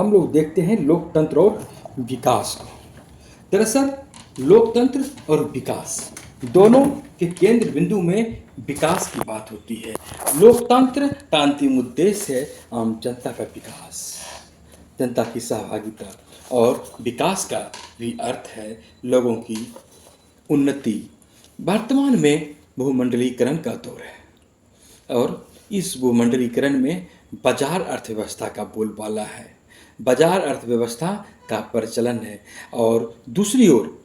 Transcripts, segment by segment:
हम लोग देखते हैं लोकतंत्र और विकास को। दरअसल लोकतंत्र और विकास दोनों के केंद्र बिंदु में विकास की बात होती है। लोकतंत्र का अंतिम उद्देश्य है आम जनता का विकास, जनता की सहभागिता, और विकास का भी अर्थ है लोगों की उन्नति। वर्तमान में भूमंडलीकरण का दौर है और इस भूमंडलीकरण में बाजार अर्थव्यवस्था का बोलबाला है, बाजार अर्थव्यवस्था का प्रचलन है। और दूसरी ओर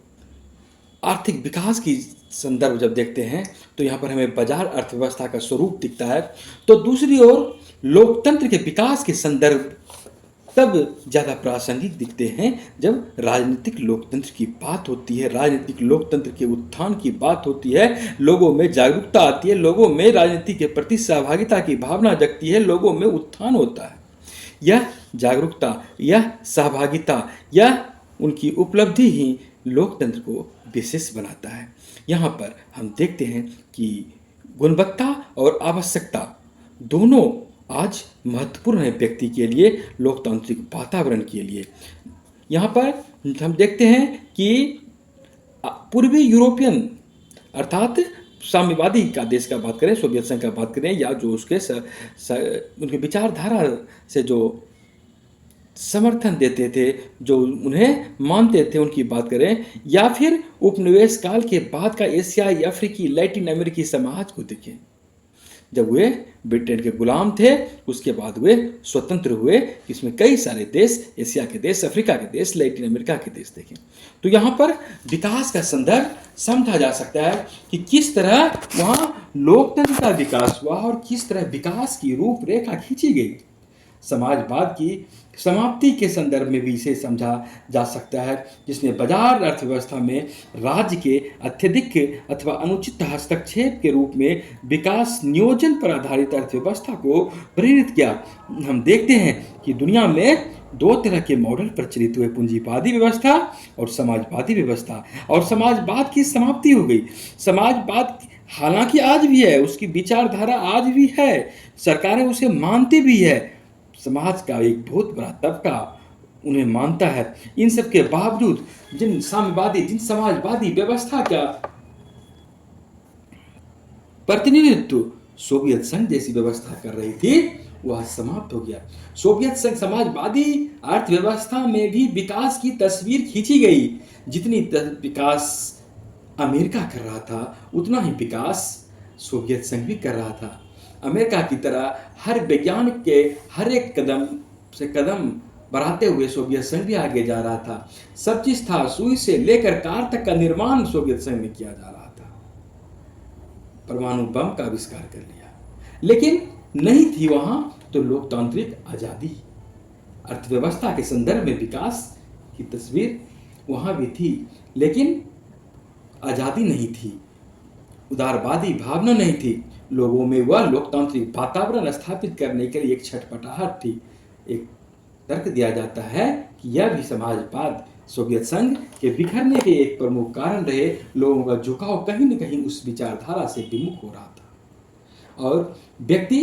आर्थिक विकास की संदर्भ जब देखते हैं तो यहाँ पर हमें बाजार अर्थव्यवस्था का स्वरूप दिखता है। तो दूसरी ओर लोकतंत्र के विकास के संदर्भ तब ज़्यादा प्रासंगिक दिखते हैं जब राजनीतिक लोकतंत्र की बात होती है, राजनीतिक लोकतंत्र के उत्थान की बात होती है, लोगों में जागरूकता आती है, लोगों में राजनीति के प्रति सहभागिता की भावना जगती है, लोगों में उत्थान होता है। यह जागरूकता, यह सहभागिता, यह उनकी उपलब्धि ही लोकतंत्र को विशेष बनाता है। यहाँ पर हम देखते हैं कि गुणवत्ता और आवश्यकता दोनों आज महत्वपूर्ण है व्यक्ति के लिए, लोकतांत्रिक वातावरण के लिए। यहाँ पर हम देखते हैं कि पूर्वी यूरोपियन अर्थात साम्यवादी का देश का बात करें, सोवियत संघ का बात करें, या जो उसके उनके विचारधारा से जो समर्थन देते थे, जो उन्हें मानते थे, उनकी बात करें, या फिर उपनिवेश काल के बाद का एशियाई, अफ्रीकी, लैटिन अमेरिकी समाज को देखें। जब वे ब्रिटेन के गुलाम थे, उसके बाद वे स्वतंत्र हुए, इसमें कई सारे देश, एशिया के देश, अफ्रीका के देश, लैटिन अमेरिका के देश देखें। तो यहाँ पर विकास का संदर्भ समझा जा सकता है कि किस तरह वहाँ लोकतंत्र का विकास हुआ और किस तरह विकास की रूपरेखा खींची गई। समाजवाद की समाप्ति के संदर्भ में भी इसे समझा जा सकता है, जिसने बाजार अर्थव्यवस्था में राज्य के अत्यधिक अथवा अनुचित हस्तक्षेप के रूप में विकास नियोजन पर आधारित अर्थव्यवस्था को प्रेरित किया। हम देखते हैं कि दुनिया में दो तरह के मॉडल प्रचलित हुए, पूंजीवादी व्यवस्था और समाजवादी व्यवस्था, और समाजवाद की समाप्ति हो गई। समाजवाद हालांकि आज भी है, उसकी विचारधारा आज भी है, सरकारें उसे मानती भी है, समाज का एक बहुत बड़ा तबका उन्हें मानता है। इन सब के बावजूद जिन समाजवादी व्यवस्था का प्रतिनिधित्व सोवियत संघ जैसी व्यवस्था कर रही थी, वह समाप्त हो गया। सोवियत संघ समाजवादी अर्थव्यवस्था में भी विकास की तस्वीर खींची गई। जितनी विकास अमेरिका कर रहा था, उतना ही विकास सोवियत संघ भी कर रहा था। अमेरिका की तरह हर वैज्ञानिक के हर एक कदम से कदम बढ़ाते हुए सोवियत संघ भी आगे जा रहा था। सब चीज था, सुई से लेकर कार तक का निर्माण सोवियत संघ में किया जा रहा था। परमाणु बम का आविष्कार कर लिया, लेकिन नहीं थी वहां तो लोकतांत्रिक आजादी। अर्थव्यवस्था के संदर्भ में विकास की तस्वीर वहां भी थी, लेकिन आजादी नहीं थी, उदारवादी भावना नहीं थी। लोगों में वह लोकतांत्रिक वातावरण स्थापित करने के लिए एक छटपटाहट थी। एक तर्क दिया जाता है कि यह भी समाजवाद सोवियत संघ के बिखरने के एक प्रमुख कारण रहे। लोगों का झुकाव कहीं न कहीं उस विचारधारा से विमुख हो रहा था। और व्यक्ति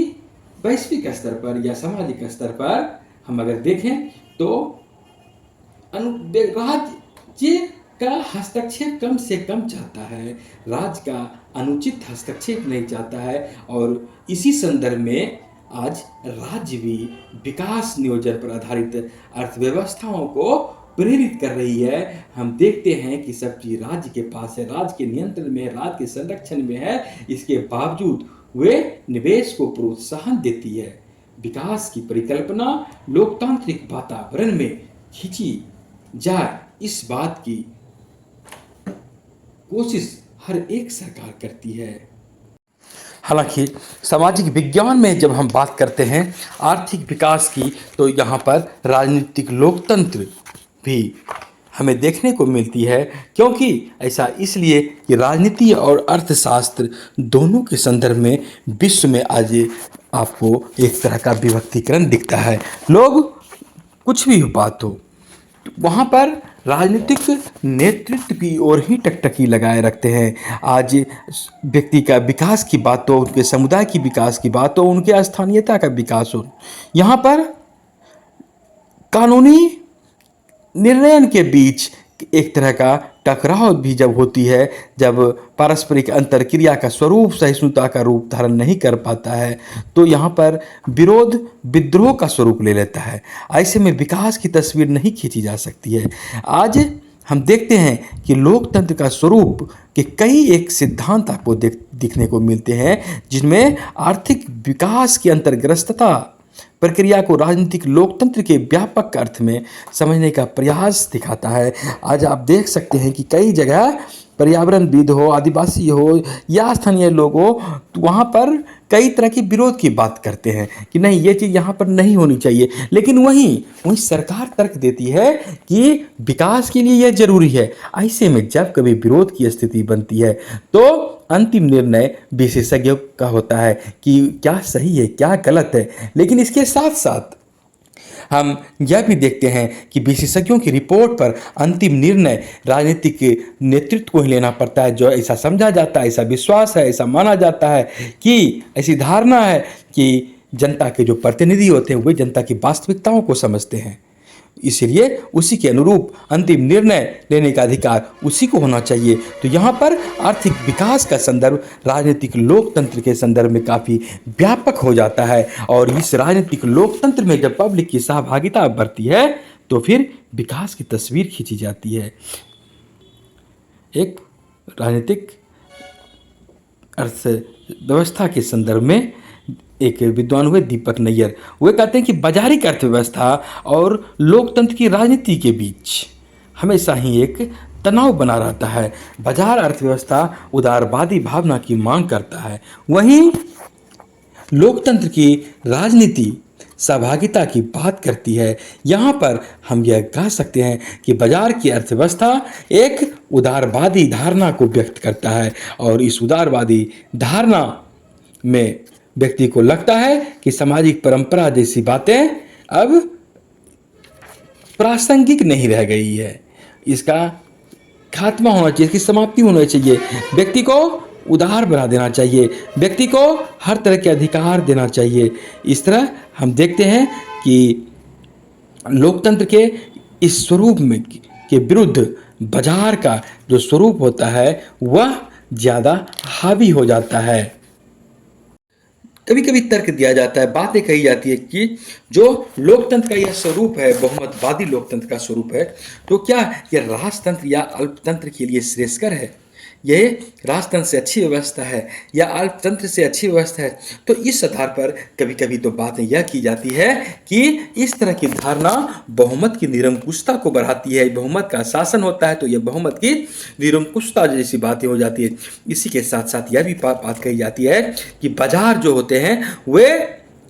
वैश्विक स्तर पर या सामाजिक स्तर पर हम अगर देखें तो राज्य का हस्तक्षेप कम से कम चाहता है, राज्य का अनुचित हस्तक्षेप नहीं चाहता है। और इसी संदर्भ में आज राज्य भी विकास नियोजन पर आधारित अर्थव्यवस्थाओं को प्रेरित कर रही है। हम देखते हैं कि सब चीज राज्य के पास है, राज्य के नियंत्रण में है, राज्य के संरक्षण में है। इसके बावजूद वे निवेश को प्रोत्साहन देती है। विकास की परिकल्पना लोकतांत्रिक वातावरण में खींची जाए, इस बात की कोशिश हर एक सरकार करती है। हालांकि सामाजिक विज्ञान में जब हम बात करते हैं आर्थिक विकास की, तो यहाँ पर राजनीतिक लोकतंत्र भी हमें देखने को मिलती है। क्योंकि ऐसा इसलिए कि राजनीति और अर्थशास्त्र दोनों के संदर्भ में विश्व में आज आपको एक तरह का विभक्तिकरण दिखता है। लोग कुछ भी बात हो, वहाँ पर राजनीतिक नेतृत्व की ओर ही टकटकी लगाए रखते हैं। आज व्यक्ति का विकास की बात हो, उनके समुदाय की विकास की बात हो, उनके स्थानीयता का विकास हो, यहाँ पर कानूनी निर्णय के बीच एक तरह का टकराव भी जब होती है, जब पारस्परिक अंतरक्रिया का स्वरूप सहिष्णुता का रूप धारण नहीं कर पाता है, तो यहाँ पर विरोध विद्रोह का स्वरूप ले लेता है। ऐसे में विकास की तस्वीर नहीं खींची जा सकती है। आज हम देखते हैं कि लोकतंत्र का स्वरूप के कई एक सिद्धांत आपको दिखने को मिलते हैं, जिनमें आर्थिक विकास की अंतर्ग्रस्तता प्रक्रिया को राजनीतिक लोकतंत्र के व्यापक अर्थ में समझने का प्रयास दिखाता है। आज आप देख सकते हैं कि कई जगह पर्यावरणविद हो, आदिवासी हो या स्थानीय लोग हो, तो वहाँ पर कई तरह के विरोध की बात करते हैं कि नहीं, ये चीज़ यहाँ पर नहीं होनी चाहिए। लेकिन वहीं सरकार तर्क देती है कि विकास के लिए यह जरूरी है। ऐसे में जब कभी विरोध की स्थिति बनती है तो अंतिम निर्णय विशेषज्ञों का होता है कि क्या सही है, क्या गलत है। लेकिन इसके साथ साथ हम यह भी देखते हैं कि विशेषज्ञों की रिपोर्ट पर अंतिम निर्णय राजनीतिक नेतृत्व को ही लेना पड़ता है। जो ऐसा समझा जाता है, ऐसा विश्वास है, ऐसा माना जाता है कि ऐसी धारणा है कि जनता के जो प्रतिनिधि होते हैं वे जनता की वास्तविकताओं को समझते हैं, इसलिए उसी के अनुरूप अंतिम निर्णय लेने का अधिकार उसी को होना चाहिए। तो यहाँ पर आर्थिक विकास का संदर्भ राजनीतिक लोकतंत्र के संदर्भ में काफ़ी व्यापक हो जाता है। और इस राजनीतिक लोकतंत्र में जब पब्लिक की सहभागिता बढ़ती है तो फिर विकास की तस्वीर खींची जाती है। एक राजनीतिक अर्थव्यवस्था के संदर्भ में एक विद्वान हुए दीपक नैयर, वे कहते हैं कि बाजारिक अर्थव्यवस्था और लोकतंत्र की राजनीति के बीच हमेशा ही एक तनाव बना रहता है। बाजार अर्थव्यवस्था उदारवादी भावना की मांग करता है, वहीं लोकतंत्र की राजनीति सहभागिता की बात करती है। यहाँ पर हम यह कह सकते हैं कि बाजार की अर्थव्यवस्था एक उदारवादी धारणा को व्यक्त करता है और इस उदारवादी धारणा में व्यक्ति को लगता है कि सामाजिक परंपरा जैसी बातें अब प्रासंगिक नहीं रह गई है, इसका खात्मा होना चाहिए, इसकी समाप्ति होनी चाहिए। व्यक्ति को उदार बना देना चाहिए, व्यक्ति को हर तरह के अधिकार देना चाहिए। इस तरह हम देखते हैं कि लोकतंत्र के इस स्वरूप में के विरुद्ध बाजार का जो स्वरूप होता है वह ज़्यादा हावी हो जाता है। कभी कभी तर्क दिया जाता है, बातें कही जाती है कि जो लोकतंत्र का यह स्वरूप है, बहुमतवादी लोकतंत्र का स्वरूप है, तो क्या यह राजतंत्र या अल्पतंत्र के लिए श्रेयस्कर है? यह राजतंत्र से अच्छी व्यवस्था है या अल्पतंत्र से अच्छी व्यवस्था है? तो इस आधार पर कभी कभी तो बातें यह की जाती है कि इस तरह की धारणा बहुमत की निरंकुशता को बढ़ाती है। बहुमत का शासन होता है तो यह बहुमत की निरंकुशता जैसी बातें हो जाती है। इसी के साथ साथ यह भी बात कही जाती है कि बाजार जो होते हैं वे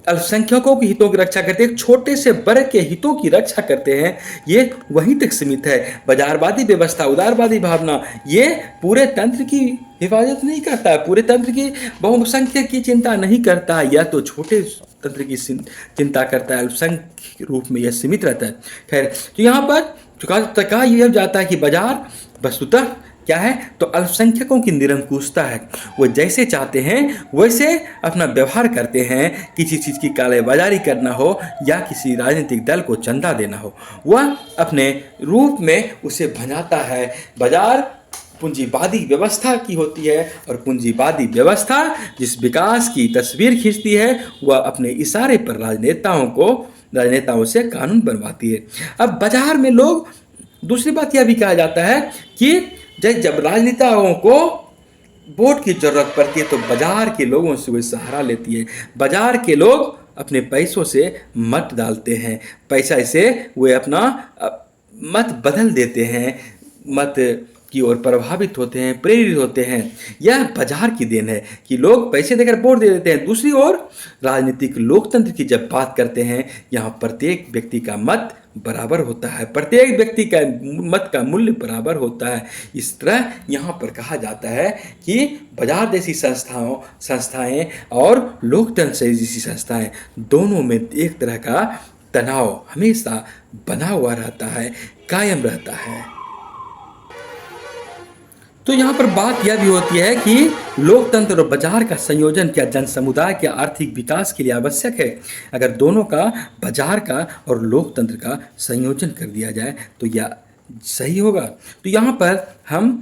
अल्पसंख्यकों के हितों की रक्षा करते हैं, एक छोटे से वर्ग के हितों की रक्षा करते हैं। ये वहीं तक सीमित है। बाजारवादी व्यवस्था, उदारवादी भावना ये पूरे तंत्र की हिफाजत नहीं करता है, पूरे तंत्र की बहुसंख्यक की चिंता नहीं करता है, या तो छोटे तंत्र की चिंता करता है, अल्पसंख्यक रूप में यह सीमित रहता है। खैर, तो यहाँ पर कहा यह जाता है कि बाजार वस्तुतः क्या है, तो अल्पसंख्यकों की निरंकुशता है। वो जैसे चाहते हैं वैसे अपना व्यवहार करते हैं। किसी चीज़ की कालेबाजारी करना हो या किसी राजनीतिक दल को चंदा देना हो, वह अपने रूप में उसे भंजाता है। बाजार पूंजीवादी व्यवस्था की होती है और पूंजीवादी व्यवस्था जिस विकास की तस्वीर खींचती है वह अपने इशारे पर राजनेताओं से कानून बनवाती है। अब बाजार में लोग, दूसरी बात यह भी कहा जाता है कि जब राजनेताओं को वोट की जरूरत पड़ती है तो बाजार के लोगों से वे सहारा लेती है। बाजार के लोग अपने पैसों से मत डालते हैं, पैसा से वे अपना मत बदल देते हैं, मत की ओर प्रभावित होते हैं, प्रेरित होते हैं। यह बाजार की देन है कि लोग पैसे देकर वोट दे देते हैं। दूसरी ओर राजनीतिक लोकतंत्र की जब बात करते हैं, यहाँ प्रत्येक व्यक्ति का मत बराबर होता है, प्रत्येक व्यक्ति का मत का मूल्य बराबर होता है। इस तरह यहाँ पर कहा जाता है कि बाजार जैसी संस्थाएं और लोकतंत्र जैसी संस्थाएं दोनों में एक तरह का तनाव हमेशा बना हुआ रहता है, कायम रहता है। तो यहाँ पर बात यह भी होती है कि लोकतंत्र और बाजार का संयोजन क्या जन समुदाय के आर्थिक विकास के लिए आवश्यक है। अगर दोनों का, बाजार का और लोकतंत्र का संयोजन कर दिया जाए तो यह सही होगा। तो यहाँ पर हम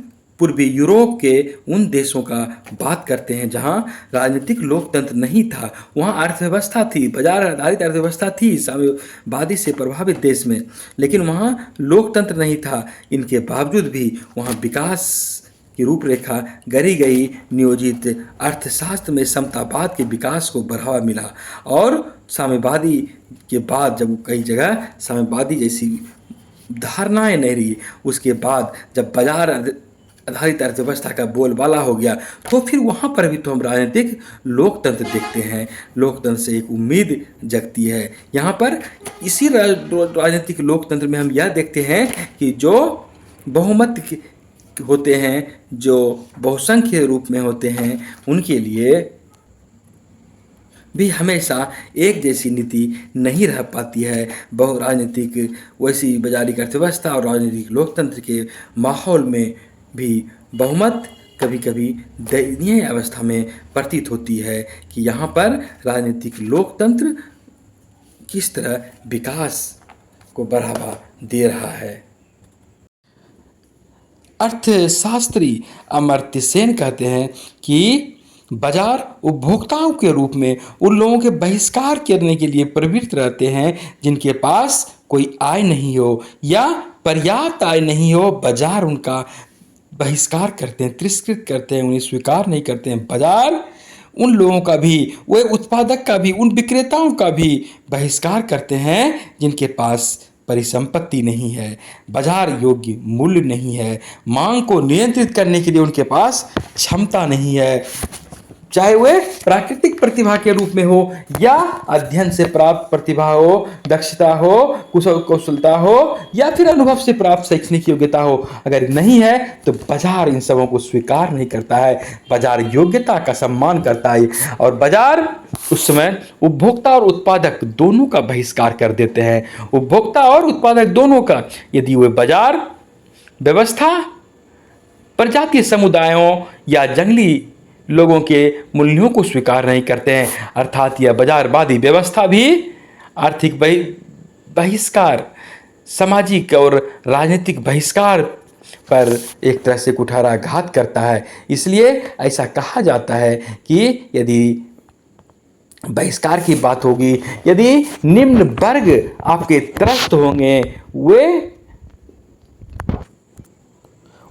पूर्वी यूरोप के उन देशों का बात करते हैं जहाँ राजनीतिक लोकतंत्र नहीं था, वहाँ अर्थव्यवस्था थी, बाजार आधारित अर्थव्यवस्था थी साम्यवादी से प्रभावित देश में, लेकिन वहाँ लोकतंत्र नहीं था। इनके बावजूद भी वहाँ विकास की रूपरेखा गढ़ी गई। नियोजित अर्थशास्त्र में समतावाद के विकास को बढ़ावा मिला और साम्यवादी के बाद जब कई जगह साम्यवादी जैसी धारणाएं नहीं रही, उसके बाद जब बाजार आधारित अर्थव्यवस्था का बोलबाला हो गया तो फिर वहाँ पर भी तो हम राजनीतिक लोकतंत्र देखते हैं। लोकतंत्र से एक उम्मीद जगती है। यहाँ पर इसी राजनीतिक लोकतंत्र में हम यह देखते हैं कि जो बहुमत होते हैं, जो बहुसंख्य रूप में होते हैं, उनके लिए भी हमेशा एक जैसी नीति नहीं रह पाती है। बहु राजनीतिक वैसी बाजारिक अर्थव्यवस्था और राजनीतिक लोकतंत्र के माहौल में भी बहुमत कभी कभी दयनीय अवस्था में प्रतीत होती है कि यहाँ पर राजनीतिक लोकतंत्र किस तरह विकास को बढ़ावा दे रहा है। अर्थशास्त्री अमर्त्य सेन कहते हैं कि बाजार उपभोक्ताओं के रूप में उन लोगों के बहिष्कार करने के लिए प्रवृत्त रहते हैं जिनके पास कोई आय नहीं हो या पर्याप्त आय नहीं हो। बाजार उनका बहिष्कार करते हैं, तिरस्कृत करते हैं, उन्हें स्वीकार नहीं करते हैं। बाजार उन लोगों का भी, वह उत्पादक का भी, उन विक्रेताओं का भी बहिष्कार करते हैं जिनके पास परिसंपत्ति नहीं है, बाजार योग्य मूल्य नहीं है, मांग को नियंत्रित करने के लिए उनके पास क्षमता नहीं है, चाहे वह प्राकृतिक प्रतिभा के रूप में हो या अध्ययन से प्राप्त प्रतिभा हो, दक्षता हो, कौशलता हो या फिर अनुभव से प्राप्त शैक्षणिक योग्यता हो। अगर नहीं है तो बाजार इन सबों को स्वीकार नहीं करता है। बाजार योग्यता का सम्मान करता है और बाजार उस समय उपभोक्ता और उत्पादक दोनों का बहिष्कार कर देते हैं। उपभोक्ता और उत्पादक दोनों का, यदि वे बाजार व्यवस्था प्रजातीय समुदायों या जंगली लोगों के मूल्यों को स्वीकार नहीं करते हैं, अर्थात यह बाजारवादी व्यवस्था भी आर्थिक बहिष्कार, सामाजिक और राजनीतिक बहिष्कार पर एक तरह से कुठाराघात करता है। इसलिए ऐसा कहा जाता है कि यदि बहिष्कार की बात होगी, यदि निम्न वर्ग आपके त्रस्त होंगे, वे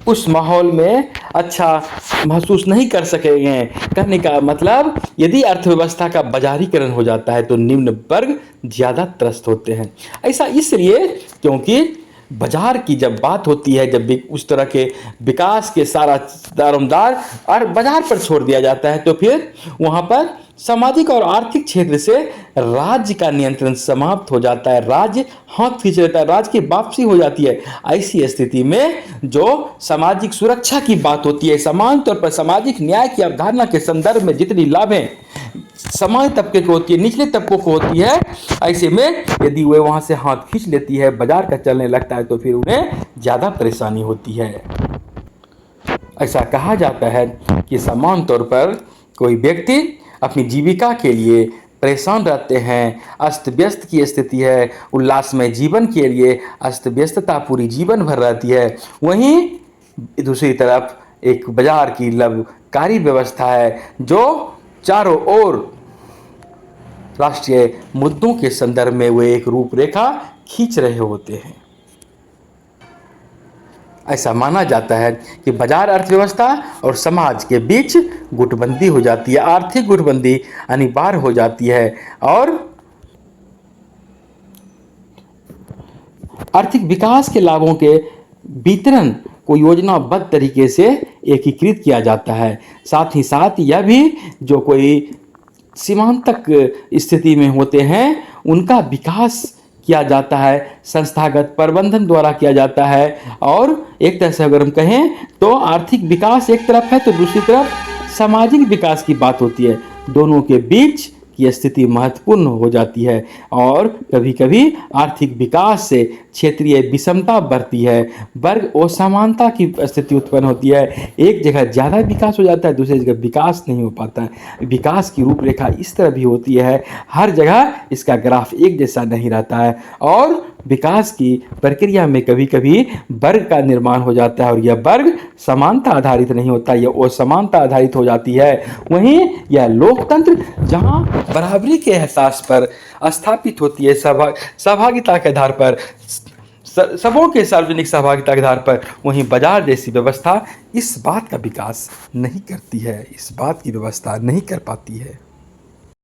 उस माहौल में अच्छा महसूस नहीं कर सकेंगे। कहने का मतलब, यदि अर्थव्यवस्था का बाजारीकरण हो जाता है तो निम्न वर्ग ज़्यादा त्रस्त होते हैं। ऐसा इसलिए क्योंकि बाजार की जब बात होती है, जब भी उस तरह के विकास के सारा दारोमदार और बाजार पर छोड़ दिया जाता है तो फिर वहाँ पर सामाजिक और आर्थिक क्षेत्र से राज्य का नियंत्रण समाप्त हो जाता है, राज्य हाथ खींच लेता है, राज्य की वापसी हो जाती है। ऐसी स्थिति में जो सामाजिक सुरक्षा की बात होती है, समान तौर पर सामाजिक न्याय की अवधारणा के संदर्भ में जितनी लाभें समाज तबके को होती है, निचले तबकों को होती है, ऐसे में यदि वे वहाँ से हाथ खींच लेती है, बाजार का चलने लगता है तो फिर उन्हें ज़्यादा परेशानी होती है। ऐसा कहा जाता है कि समान तौर पर कोई व्यक्ति अपनी जीविका के लिए परेशान रहते हैं, अस्त व्यस्त की स्थिति है, उल्लासमय जीवन के लिए अस्त व्यस्तता पूरी जीवन भर रहती है। वहीं दूसरी तरफ एक बाजार की लाभकारी व्यवस्था है जो चारों ओर राष्ट्रीय मुद्दों के संदर्भ में वे एक रूपरेखा खींच रहे होते हैं। ऐसा माना जाता है कि बाजार अर्थव्यवस्था और समाज के बीच गुटबंदी हो जाती है, आर्थिक गुटबंदी अनिवार्य हो जाती है और आर्थिक विकास के लाभों के वितरण को योजनाबद्ध तरीके से एकीकृत किया जाता है। साथ ही साथ यह भी जो कोई सीमांतक स्थिति में होते हैं उनका विकास किया जाता है, संस्थागत प्रबंधन द्वारा किया जाता है। और एक तरह से अगर हम कहें तो आर्थिक विकास एक तरफ है तो दूसरी तरफ सामाजिक विकास की बात होती है। दोनों के बीच की स्थिति महत्वपूर्ण हो जाती है और कभी कभी आर्थिक विकास से क्षेत्रीय विषमता बढ़ती है। वर्ग असमानता की स्थिति उत्पन्न होती है। एक जगह ज़्यादा विकास हो जाता है, दूसरी जगह विकास नहीं हो पाता है। विकास की रूपरेखा इस तरह भी होती है, हर जगह इसका ग्राफ एक जैसा नहीं रहता है और विकास की प्रक्रिया में कभी कभी वर्ग का निर्माण हो जाता है और यह वर्ग समानता आधारित नहीं होता, यह असमानता आधारित हो जाती है। वहीं यह लोकतंत्र जहां बराबरी के एहसास पर स्थापित होती है, सहभागिता के आधार पर, सबों के सार्वजनिक सहभागिता के आधार पर, वहीं बाजार जैसी व्यवस्था इस बात का विकास नहीं करती है, इस बात की व्यवस्था नहीं कर पाती है।